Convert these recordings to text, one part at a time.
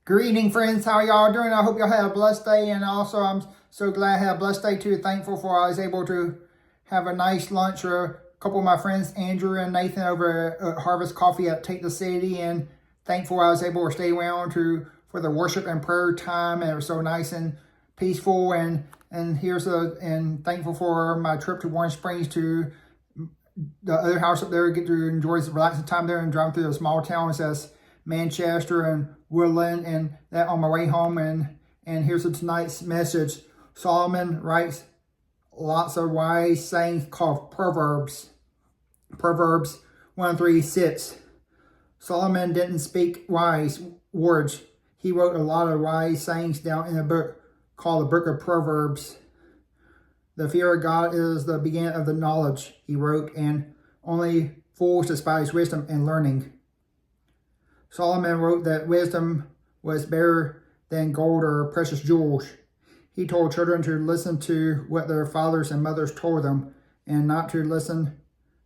Good evening, friends. How y'all doing? I hope y'all had a blessed day. And also, I'm so glad I had a blessed day too. Thankful for I was able to have a nice lunch with a couple of my friends, Andrew and Nathan, over at Harvest Coffee at Take the City. And thankful I was able to stay around for the worship and prayer time. And it was so nice and peaceful. And thankful for my trip to Warren Springs to the other house up there. Get to enjoy some relaxing time there and drive through the small towns as Manchester and Woodland and that on my way home. And here's tonight's message. Solomon writes lots of wise sayings called Proverbs. Proverbs 1:3-6. Solomon didn't speak wise words. He wrote a lot of wise sayings down in a book called the Book of Proverbs. The fear of God is the beginning of the knowledge, he wrote, and only fools despise wisdom and learning. Solomon wrote that wisdom was better than gold or precious jewels. He told children to listen to what their fathers and mothers told them and not to listen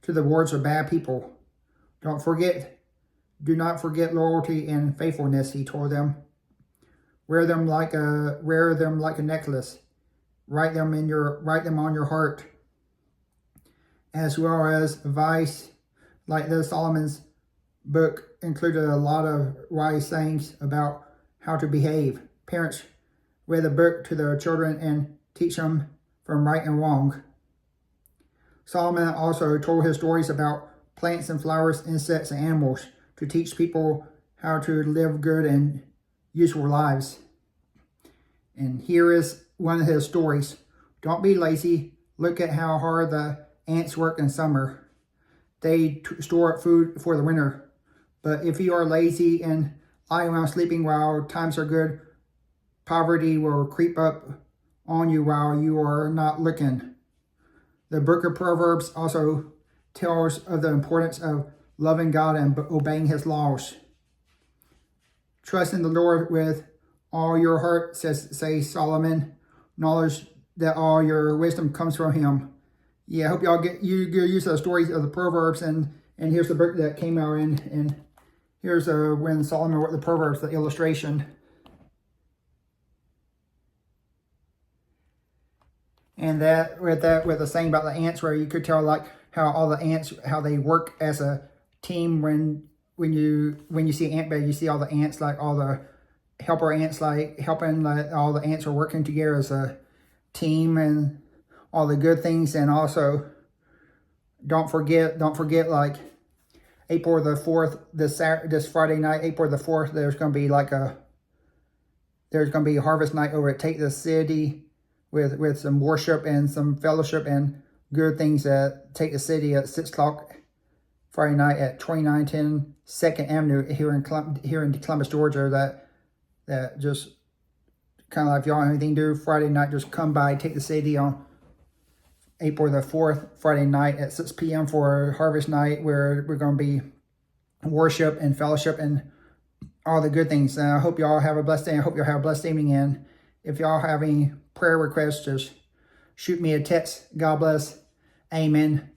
to the words of bad people. Do not forget loyalty and faithfulness, he told them. Wear them like a necklace. Write them on your heart. As well as advice like this, Solomon's book included a lot of wise sayings about how to behave. Parents read the book to their children and teach them from right and wrong. Solomon also told his stories about plants and flowers, insects and animals to teach people how to live good and useful lives. And here is one of his stories. Don't be lazy. Look at how hard the ants work in summer. They store up food for the winter. But if you are lazy and lie around sleeping while times are good, poverty will creep up on you while you are not looking. The book of Proverbs also tells of the importance of loving God and obeying his laws. Trust in the Lord with all your heart, says Solomon. Knowledge that all your wisdom comes from him. Yeah, I hope y'all get use of the stories of the Proverbs, and here's the book that came out in, and here's when Solomon wrote the Proverbs, the illustration. And with the saying about the ants, where you could tell like how all the ants, how they work as a team. When you see an ant bed, you see all the ants, like all the helper ants, like helping, like all the ants are working together as a team and all the good things. And also don't forget like April the 4th, this Friday night, April the 4th, there's going to be a harvest night over at Take the City with some worship and some fellowship and good things at Take the City at 6 o'clock Friday night at 2910 2nd Avenue here in Columbus, Georgia. That just kind of like, if y'all have anything to do Friday night, just come by Take the City on April the 4th, Friday night at 6 p.m. for Harvest Night, where we're going to be worship and fellowship and all the good things. And I hope y'all have a blessed day. I hope y'all have a blessed evening. And if y'all have any prayer requests, just shoot me a text. God bless. Amen.